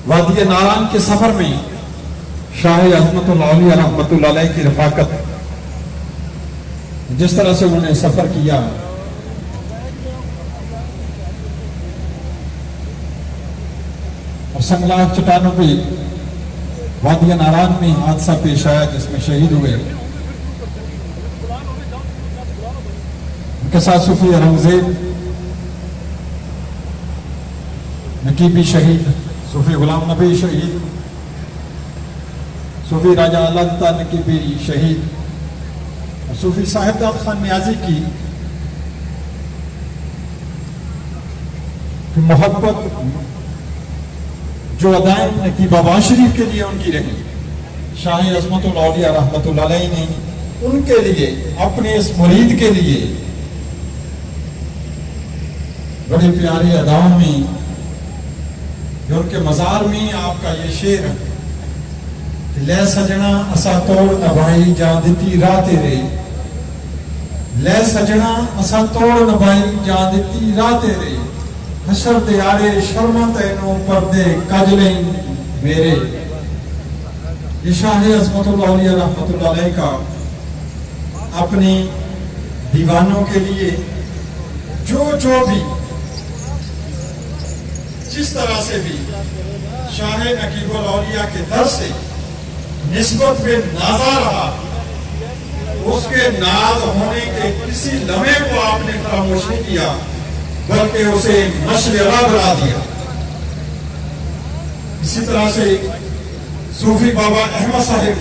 वादी नारायण के सफर में शाह अज़मतुल औलिया रहमतुल्लाह अलैह की रफाकत, जिस तरह से उन्होंने सफर किया, और संगलाख चट्टानों पे वादी नारायण में हादसा पेश आया जिसमें शहीद हुए। उनके साथ सूफी औरंगजेब, नकीबी शहीद, सूफी गुलाम नबी शहीद, सूफी राजा अल्लाह नकीबी शहीद, और सूफी साहिबजाद खान नियाजी की मोहब्बत जो अदाएं नकीब आबाद शरीफ के लिए उनकी रही, शाह अज़मतुल औलिया रहमतुल्लाह अलैह ने उनके लिए, अपने इस मुरीद के लिए बड़े प्यारे अदाओं में, उनके मज़ार में आपका ये शेर है, ले सजना असा तोड़ न भाई जा दिती राह तेरे, ले सजना असा तोड़ न भाई जा दिती राह तेरे, हशर दियारे शर्मा तैनो पर्दे काजले मेरे। ये शाह अज़मतुल औलिया रहमतुल्लाह अलैह का अपने दीवानों के लिए जो भी जिस तरह से भी शाह नकीबुल औलिया के दर से निस्बत में नाजा रहा, उसके नाज होने के किसी लम्हे को आपने फरामोश नहीं किया, बल्कि उसे मशवरा बना दिया। इसी तरह से सूफी बाबा अहमद साहिब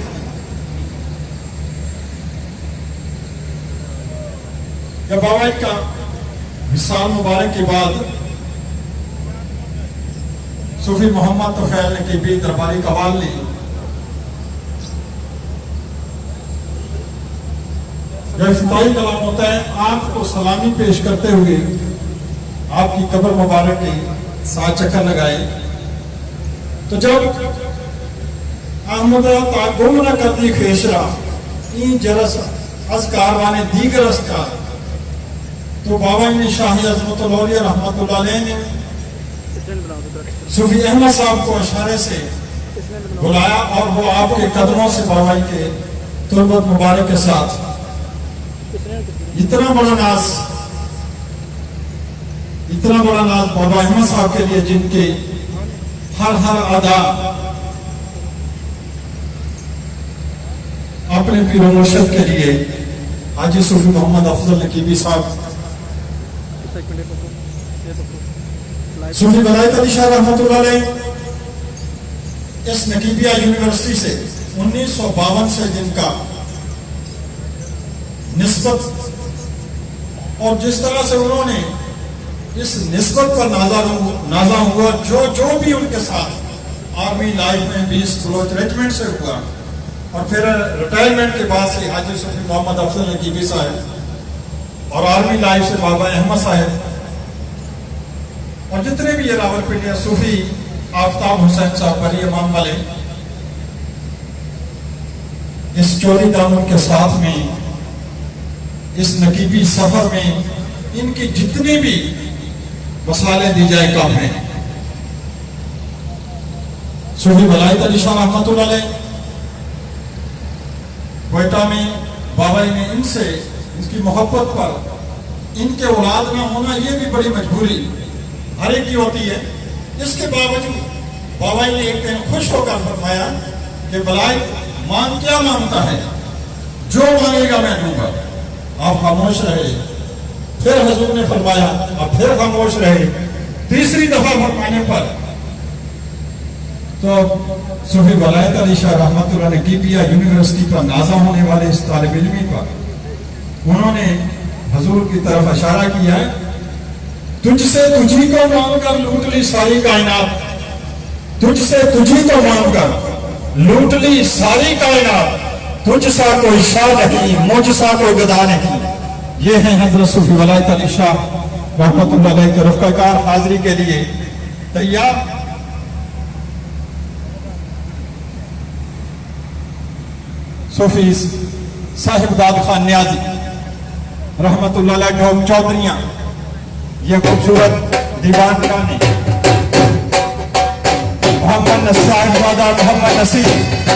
जब बाबा का विसाल मुबारक के बाद सूफी मोहम्मद तफैल ने की दरबारी कवाल ने जब इफ्तिताही कलाम होता है, आपको सलामी पेश करते हुए आपकी कब्र मुबारक के 7 चक्कर लगाए, तो जब अहमद गुमना कर दी खेशरा इन जरस अज कारवाने दीगर अस्कार, तो बाबा ने शाह अज़मतुल औलिया रहमतुल्लाह अलैह ने सूफी अहमद साहब को इशारे से बुलाया और वो आपके कदमों से बाबा के तुरबत मुबारक के साथ इतना बड़ा नाज बाबा अहमद साहब के लिए, जिनके हर अदा अपने पीर मुर्शिद के लिए हाजी सूफी मोहम्मद अफजल नकीबी साहब, सूफी वलायत अली शाह रहमतुल्लाह अलैह इस नकीबिया यूनिवर्सिटी से 1952 से जिनका निस्बत, और जिस तरह से उन्होंने इस निस्बत पर नाजा हुआ, जो भी उनके साथ आर्मी लाइफ में 20 बलोच रेजिमेंट से हुआ, और फिर रिटायरमेंट के बाद से हाजी सूफी मोहम्मद अफजल नकीबी साहब, और आर्मी लाइफ से बाबा अहमद साहब, और जितने भी ये रावलपिंडी सूफी आफ्ताब हुसैन साहब बड़ी इमाम वाले, इस चोरी दामन के साथ में इस नकीबी सफर में इनकी जितनी भी मसाले दी जाए कम है। सूफी वलायत अली शाह रहमतुल्लाह अलैह क्वेटा में बाबा ने इनसे इसकी मोहब्बत पर इनके औलाद में होना, ये भी बड़ी मजबूरी हर एक की होती है। इसके बावजूद बाबा ने एक दिन खुश होकर फरमाया कि वलायत मांग क्या मांगता है, जो मांगेगा मैं दूंगा। आप खामोश रहे, फिर हुजूर ने फरमाया, अब फिर खामोश रहे। तीसरी दफा फरमाने पर तो सूफी वलायत अली शाह रहमतुल्लाह ने कीपिया यूनिवर्सिटी पर नाजा होने वाले इस तालिब इल्मी पर उन्होंने हुजूर की तरफ इशारा किया है, तुझसे तुझी को मांगकर लूट ली सारी कायनात, तुझसे तुझी को मांगकर लूट ली सारी कायनात, तुझसा कोई शाह नहीं, मुझसा कोई गदा नहीं। ये है हजरत सूफी वलायत अली शाह रहमतुल्लाह अलैह के रफ़्क़ार हाजिरी के लिए तैयार। सूफी साहिबजाद खान नियाजी रहमतुल्लाह अलैह चौधरियां, ये खूबसूरत दीवान गाने मोहम्मद साहिबजादा मोहम्मद नसीर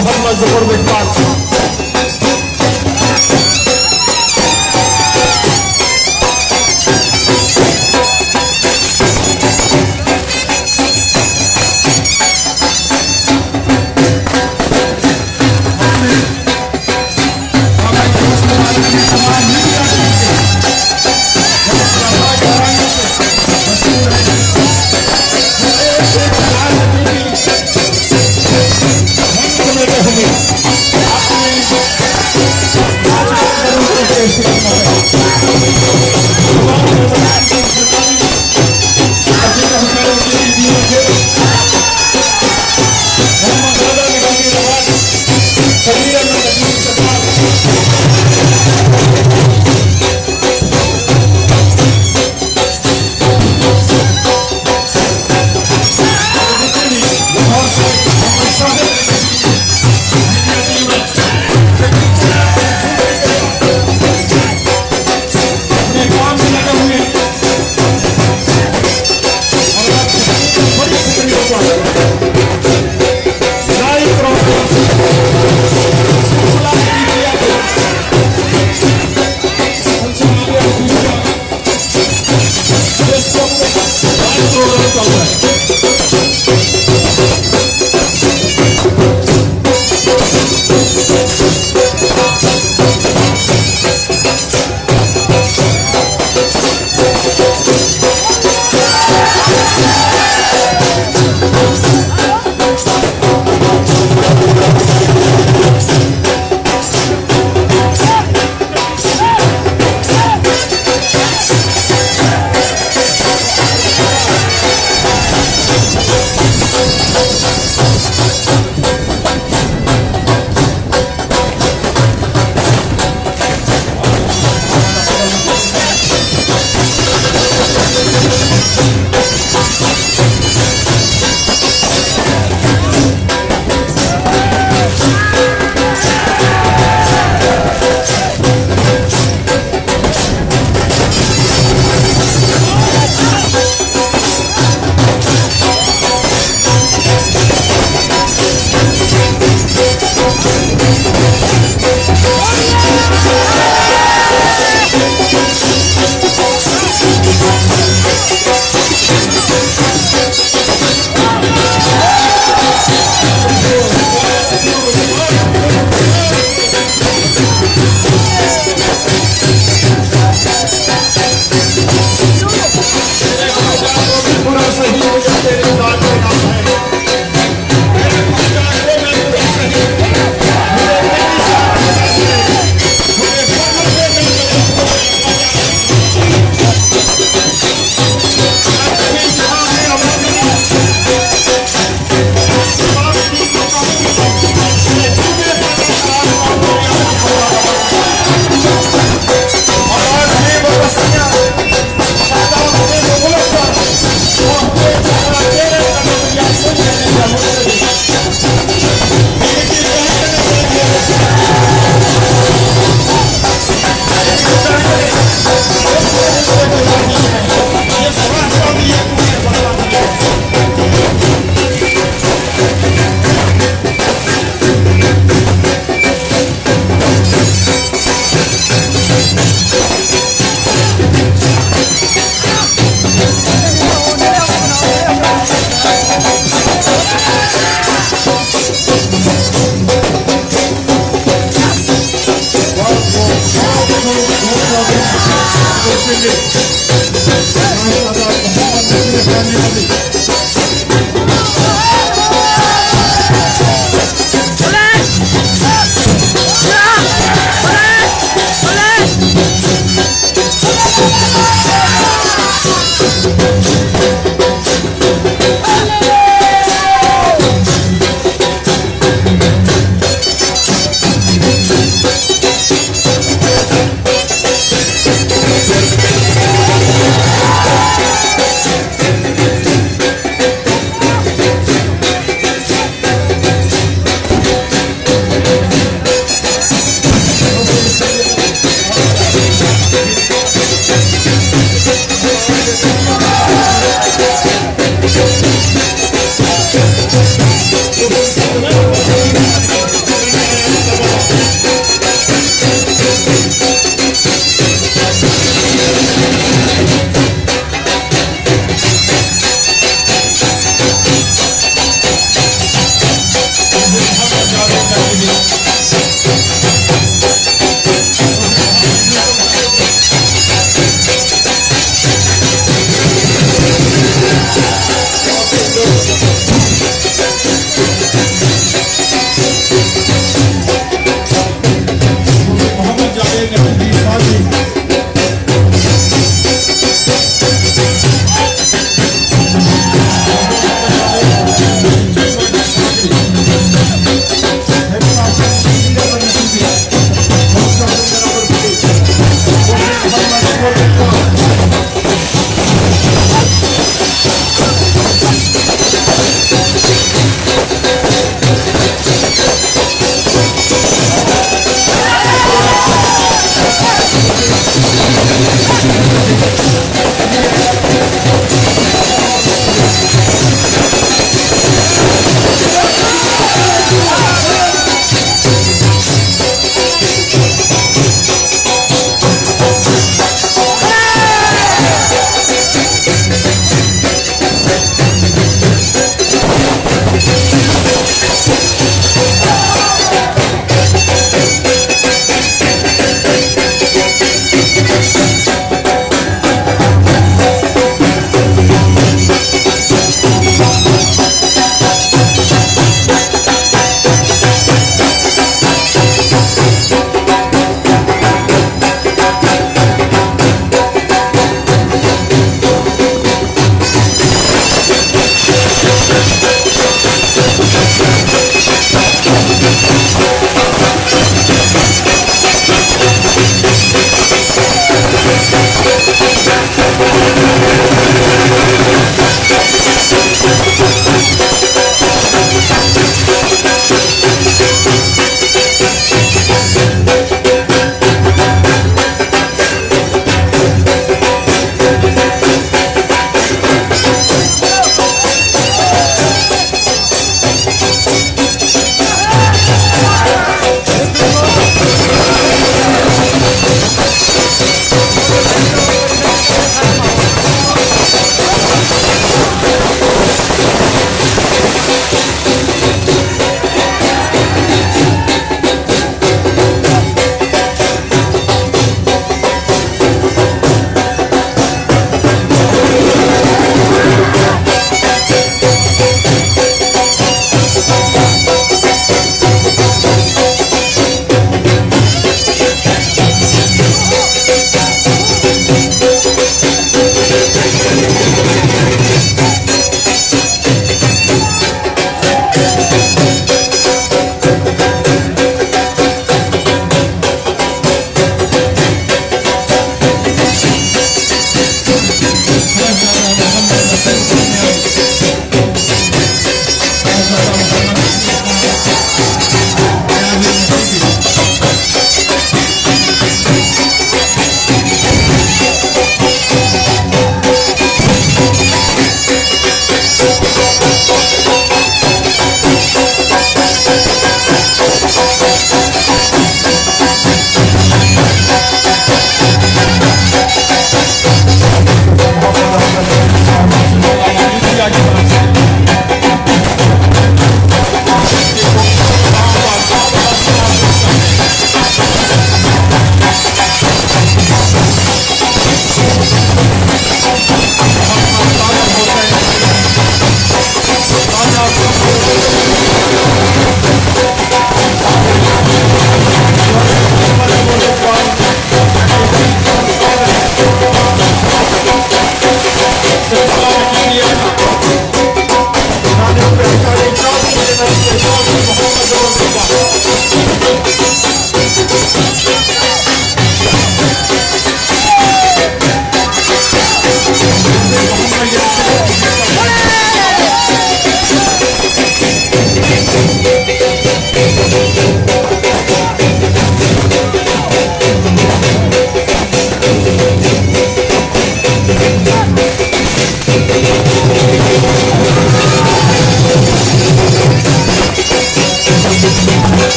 मोहम्मद जफर बिकबाल चुका हुआ है।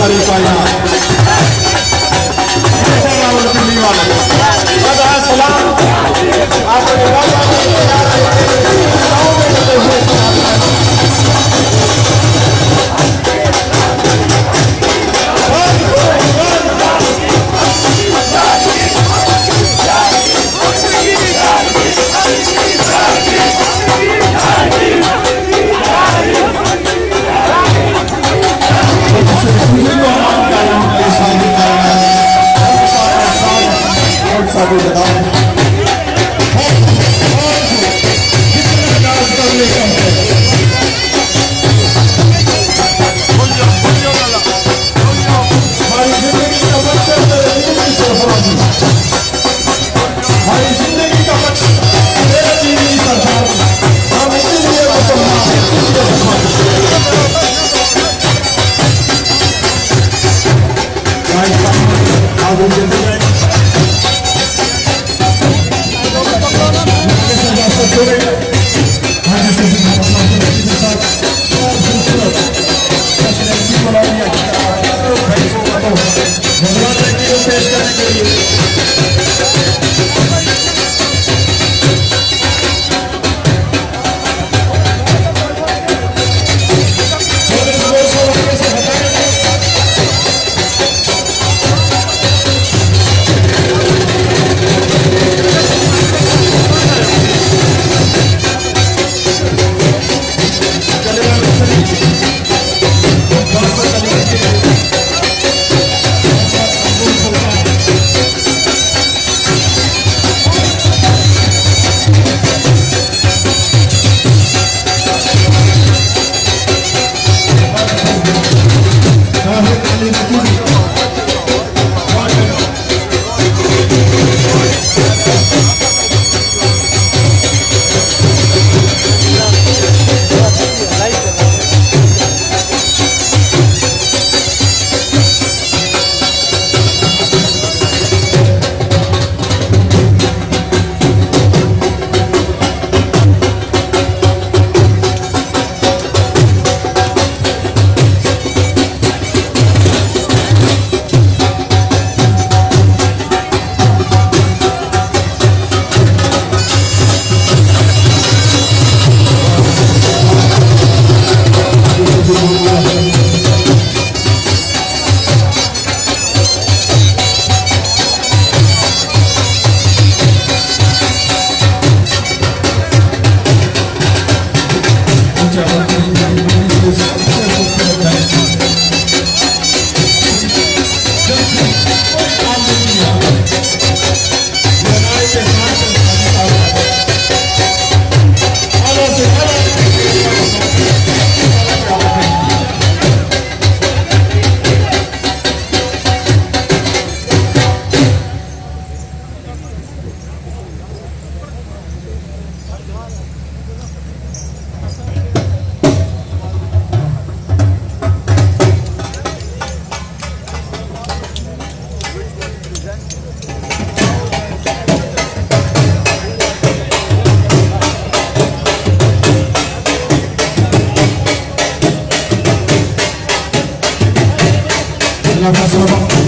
हमारे पाया दिल्ली वाले सलाम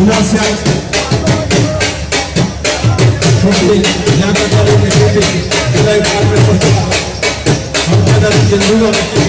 Gracias. Ya que